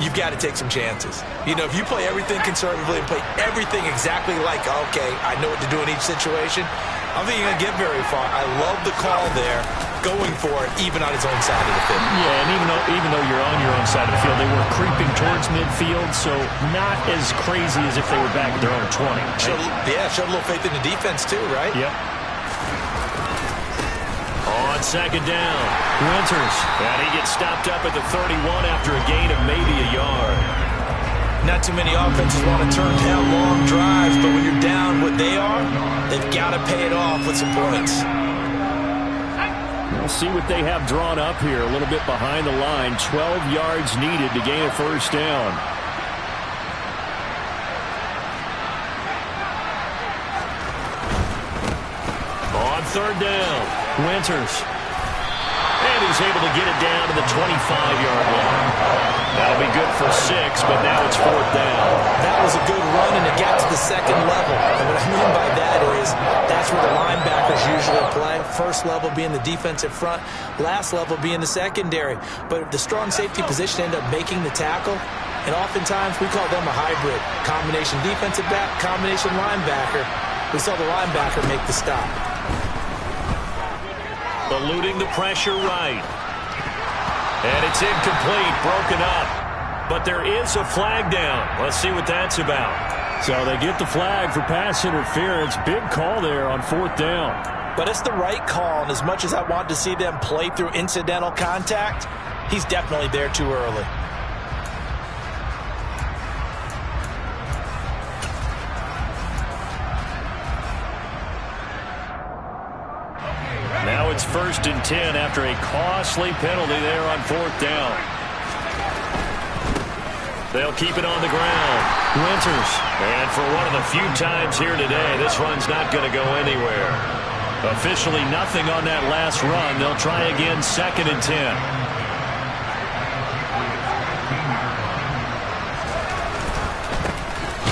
you've got to take some chances. You know, if you play everything conservatively and play everything exactly like, okay, I know what to do in each situation, I don't think you're going to get very far. I love the call there, going for it, even on his own side of the field. Yeah, and even though you're on your own side of the field, they were creeping towards midfield, so not as crazy as if they were back at their own 20. Showed a little faith in the defense too, right? Yep. On on second down. Winters. And he gets stopped up at the 31 after a gain of maybe a yard. Not too many offenses want to turn down long drives, but when you're down what they are, they've got to pay it off with some points. We'll see what they have drawn up here. A little bit behind the line. 12 yards needed to gain a first down. On third down, Winters. And he's able to get it down to the 25-yard line. That'll be good for 6, but now it's fourth down. That was a good run, and it got to the second level. And what I mean by that is that's where the linebackers usually play. First level being the defensive front, last level being the secondary. But the strong safety position ended up making the tackle, and oftentimes we call them a hybrid. Combination defensive back, combination linebacker. We saw the linebacker make the stop. Eluding the pressure right. And it's incomplete, broken up. But there is a flag down. Let's see what that's about. So they get the flag for pass interference. Big call there on fourth down. But it's the right call, and as much as I want to see them play through incidental contact, he's definitely there too early. Now it's 1st and 10 after a costly penalty there on fourth down. They'll keep it on the ground. Winters. And for one of the few times here today, this run's not going to go anywhere. Officially nothing on that last run. They'll try again 2nd and 10.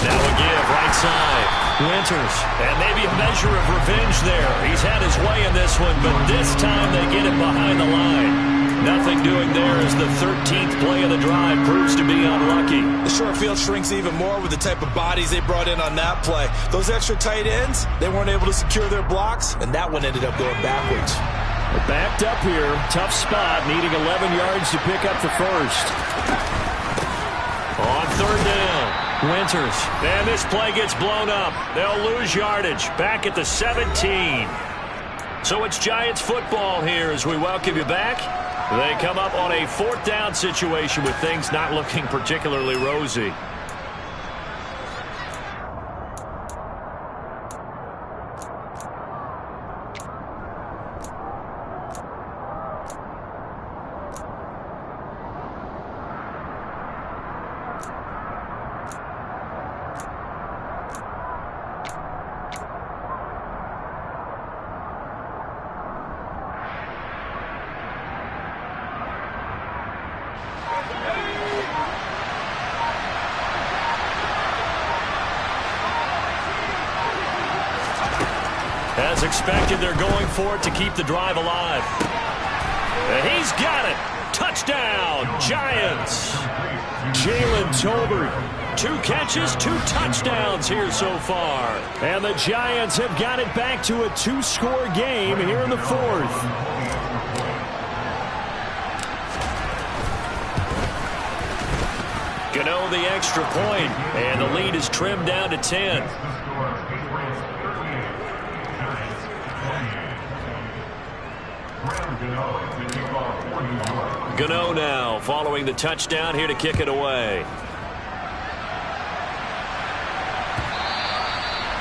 Now a give right side. Winters. And maybe a measure of revenge there. He's had his way in this one, but this time they get it behind the line. Nothing doing there as the 13th play of the drive proves to be unlucky. The short field shrinks even more with the type of bodies they brought in on that play. Those extra tight ends, they weren't able to secure their blocks, and that one ended up going backwards. They're backed up here. Tough spot, needing 11 yards to pick up the first. On third down, Winters. And this play gets blown up. They'll lose yardage. Back at the 17. So it's Giants football here as we welcome you back. They come up on a fourth down situation with things not looking particularly rosy. As expected, they're going for it to keep the drive alive. And he's got it. Touchdown, Giants. Jalen Tolbert. 2 catches, 2 touchdowns here so far. And the Giants have got it back to a 2-score game here in the fourth. Gano the extra point, and the lead is trimmed down to 10. Gano now following the touchdown here to kick it away.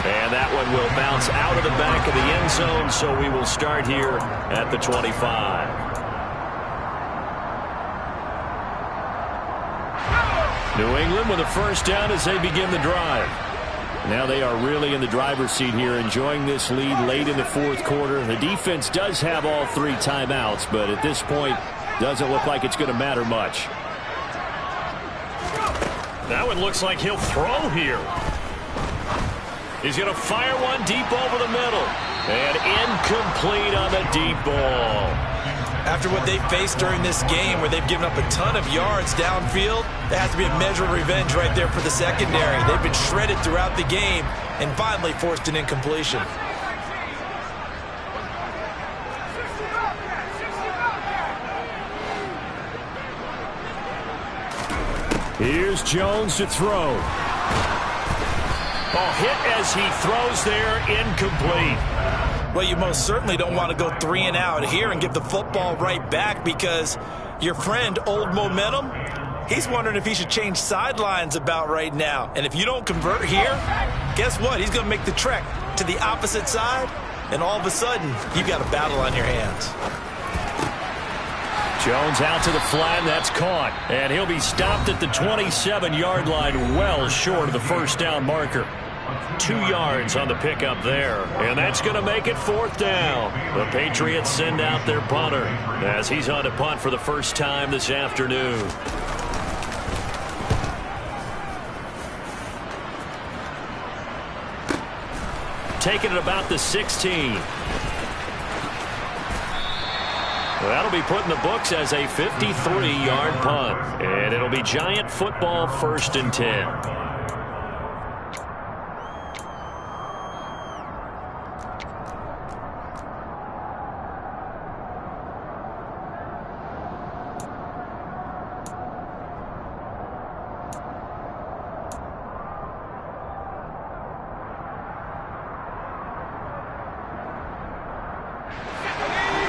And that one will bounce out of the back of the end zone, so we will start here at the 25. New England with a first down as they begin the drive. Now they are really in the driver's seat here, enjoying this lead late in the fourth quarter. The defense does have all 3 timeouts, but at this point, doesn't look like it's going to matter much. That one looks like he'll throw here. He's going to fire one deep over the middle. And incomplete on the deep ball. After what they faced during this game where they've given up a ton of yards downfield, there has to be a measure of revenge right there for the secondary. They've been shredded throughout the game and finally forced an incompletion. Here's Jones to throw. Ball hit as he throws there, incomplete. Well, you most certainly don't want to go 3 and out here and give the football right back, because your friend, Old Momentum, he's wondering if he should change sidelines about right now. And if you don't convert here, guess what? He's going to make the trek to the opposite side, and all of a sudden, you've got a battle on your hands. Jones out to the flat, that's caught. And he'll be stopped at the 27-yard line, well short of the first down marker. 2 yards on the pickup there. And that's going to make it 4th down. The Patriots send out their punter as he's on to punt for the first time this afternoon. Taking it about the 16. That'll be put in the books as a 53-yard punt. And it'll be Giant football, 1st and 10.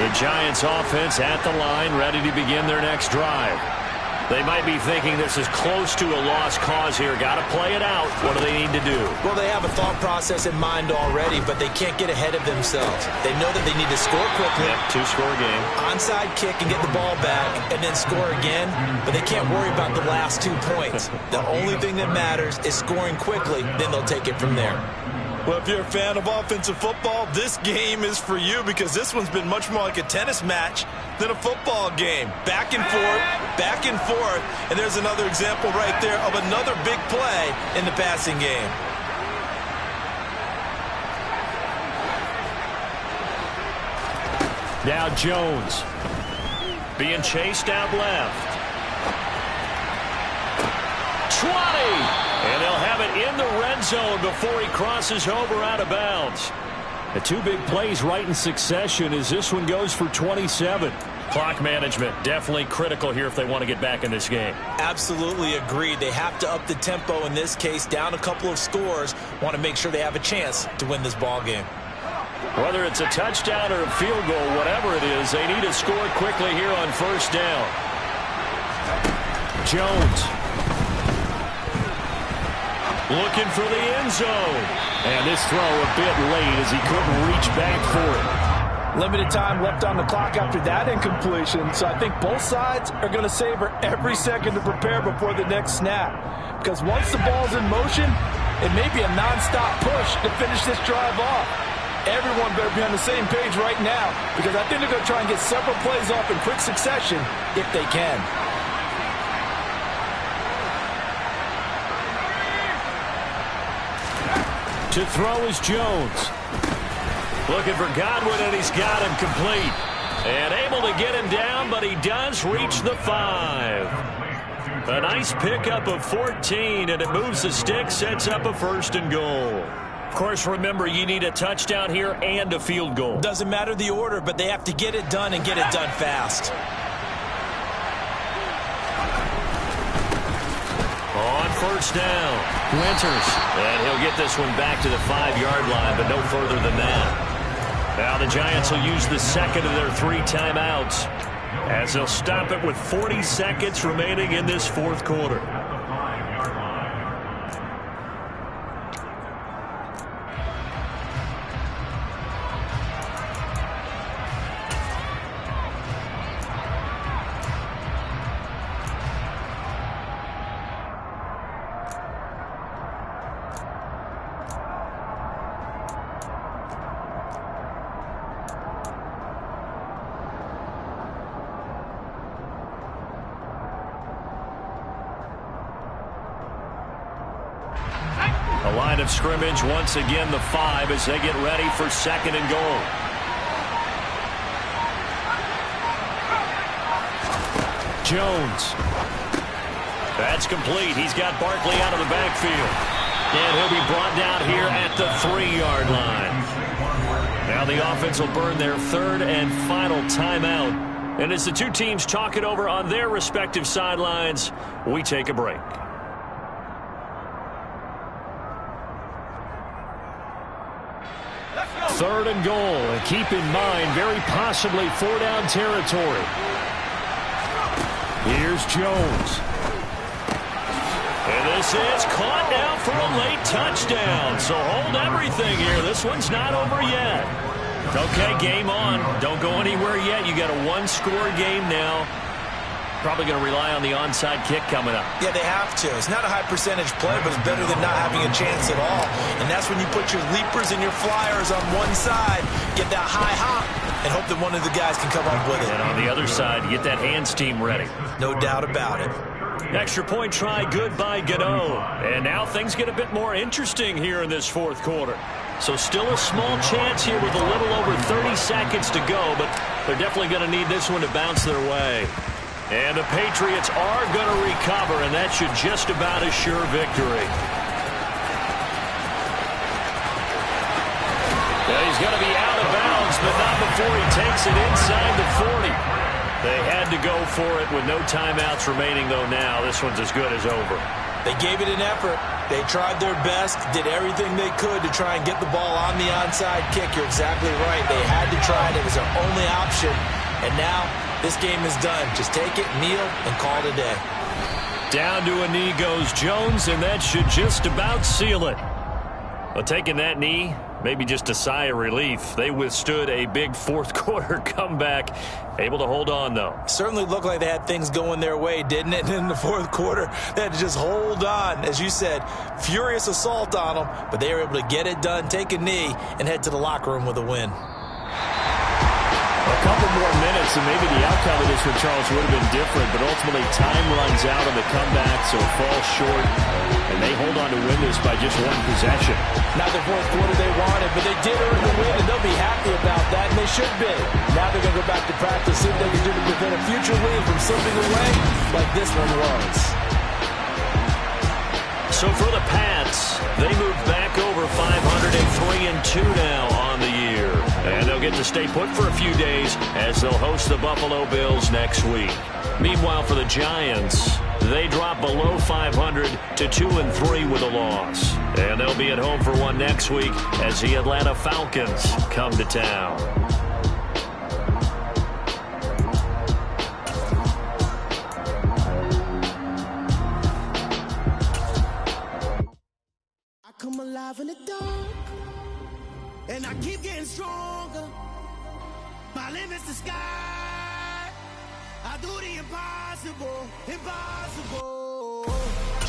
The Giants offense at the line, ready to begin their next drive. They might be thinking this is close to a lost cause here. Got to play it out. What do they need to do? Well, they have a thought process in mind already, but they can't get ahead of themselves. They know that they need to score quickly. Yep, 2-score game. Onside kick and get the ball back and then score again, but they can't worry about the last 2 points. The only thing that matters is scoring quickly, then they'll take it from there. Well, if you're a fan of offensive football, this game is for you, because this one's been much more like a tennis match than a football game. Back and forth, and there's another example right there of another big play in the passing game. Now Jones being chased out left. 20! And they'll have it in the red zone before he crosses over out of bounds. The 2 big plays right in succession as this one goes for 27. Clock management definitely critical here if they want to get back in this game. Absolutely agreed. They have to up the tempo in this case, down a couple of scores. Want to make sure they have a chance to win this ball game. Whether it's a touchdown or a field goal, whatever it is, they need to score quickly here on 1st down. Jones looking for the end zone. And this throw a bit late as he couldn't reach back for it. Limited time left on the clock after that incompletion, so I think both sides are going to savor every second to prepare before the next snap. Because once the ball's in motion, it may be a nonstop push to finish this drive off. Everyone better be on the same page right now, because I think they're going to try and get several plays off in quick succession if they can. To throw is Jones. Looking for Godwin, and he's got him complete. And able to get him down, but he does reach the 5. A nice pickup of 14, and it moves the stick, sets up a 1st and goal. Of course, remember, you need a touchdown here and a field goal. Doesn't matter the order, but they have to get it done and get it done fast. On 1st down, Winters. And he'll get this one back to the 5-yard line, but no further than that. Now the Giants will use the 2nd of their 3 timeouts as they'll stop it with 40 seconds remaining in this 4th quarter. A line of scrimmage, once again the 5 as they get ready for 2nd and goal. Jones. That's complete. He's got Barkley out of the backfield. And he'll be brought down here at the 3-yard line. Now the offense will burn their 3rd and final timeout. And as the 2 teams talk it over on their respective sidelines, we take a break. 3rd and goal. And keep in mind, very possibly 4-down territory. Here's Jones. And this is caught now for a late touchdown. So hold everything here. This one's not over yet. Okay, game on. Don't go anywhere yet. You got a one-score game now. Probably going to rely on the onside kick coming up. Yeah, they have to. It's not a high percentage play, but it's better than not having a chance at all. And that's when you put your leapers and your flyers on one side, get that high hop, and hope that one of the guys can come up with it. And on the other side, get that hands team ready. No doubt about it. Extra point try good by Gano. And now things get a bit more interesting here in this 4th quarter. So still a small chance here with a little over 30 seconds to go, but they're definitely going to need this one to bounce their way. And the Patriots are going to recover, and that should just about assure victory. Now he's going to be out of bounds, but not before he takes it inside the 40. They had to go for it with no timeouts remaining, though now. This one's as good as over. They gave it an effort. They tried their best, did everything they could to try and get the ball on the onside kick. You're exactly right. They had to try it. It was their only option. And now this game is done. Just take it, kneel, and call it a day. Down to a knee goes Jones, and that should just about seal it. Well, taking that knee, maybe just a sigh of relief. They withstood a big 4th quarter comeback. Able to hold on, though. Certainly looked like they had things going their way, didn't it? And in the 4th quarter, they had to just hold on. As you said, furious assault on them, but they were able to get it done, take a knee, and head to the locker room with a win. A couple more minutes, and maybe the outcome of this for Charles would have been different, but ultimately time runs out on the comeback, so it falls short, and they hold on to win this by just one possession. Not the 4th quarter they wanted, but they did earn the win, and they'll be happy about that, and they should be. Now they're going to go back to practice, see what they can do to prevent a future win from slipping away like this one was. So for the Pats, they move back over 503-2 now on the year. And they'll get to stay put for a few days as they'll host the Buffalo Bills next week. Meanwhile, for the Giants, they drop below 500 to 2-3 with a loss. And they'll be at home for one next week as the Atlanta Falcons come to town. Come alive in the dark, and I keep getting stronger. My limit's the sky. I do the impossible, impossible.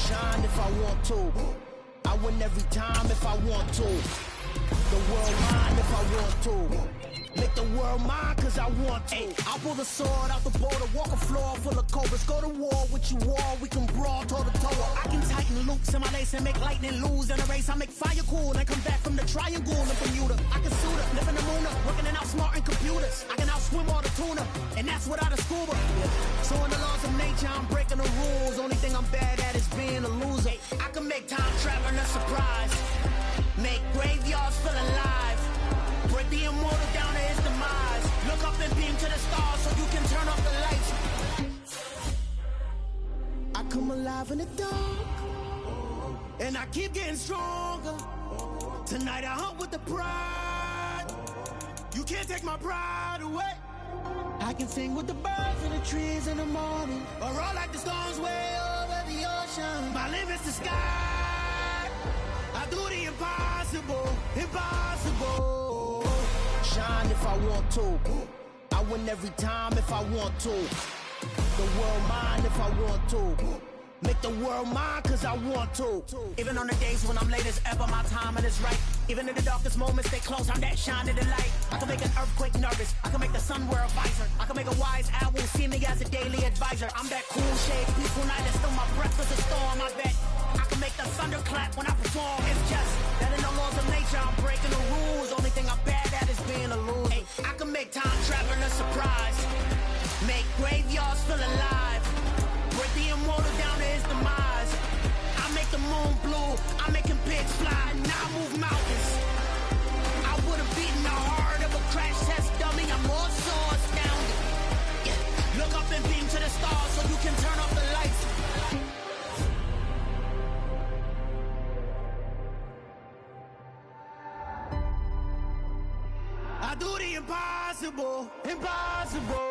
Shine if I want to. I win every time if I want to. The world mine if I want to. Make the world mine cause I want to. I'll pull the sword out the border, walk a floor full of cobras. Go to war with you all, we can brawl toe to toe. I can tighten loops in my lace and make lightning lose in a race. I make fire cool and come back from the triangle in Bermuda. I can suit up, live in the moon up, working and outsmarting computers. I can outswim all the tuna, and that's without a scuba. So in the laws of nature, I'm breaking the rules. Only thing I'm bad at is being a loser. I can make time traveling a surprise. Make graveyards feel alive. Break the immortal down to his demise. Look up and beam to the stars so you can turn off the lights. I come alive in the dark, and I keep getting stronger. Tonight I hunt with the pride. You can't take my pride away. I can sing with the birds and the trees in the morning, or roll like the storms way over the ocean. My limit's the sky. I do the impossible, impossible. Shine if I want to. I win every time if I want to. The world mine if I want to. Make the world mine cause I want to. Even on the days when I'm late as ever, my timing is right. Even in the darkest moments, stay close, I'm that shining the light. I can make an earthquake nervous. I can make the sun wear a visor. I can make a wise owl see me as a daily advisor. I'm that cool shade, peaceful night, and still my breath is a storm. I bet I can make the thunder clap when I perform. It's just that in the laws of nature, I'm breaking the rules. Only thing I'm bad at is being a loser. Hey, I can make time traveling a surprise. Make graveyards feel alive. Break the immortal down to his demise. I make the moon blue. I'm making pigs fly. Now I move mountains. I would have beaten the heart of a crash test dummy. I'm more so astounded. Yeah. Look up and beam to the stars so you can turn off the lights. impossible.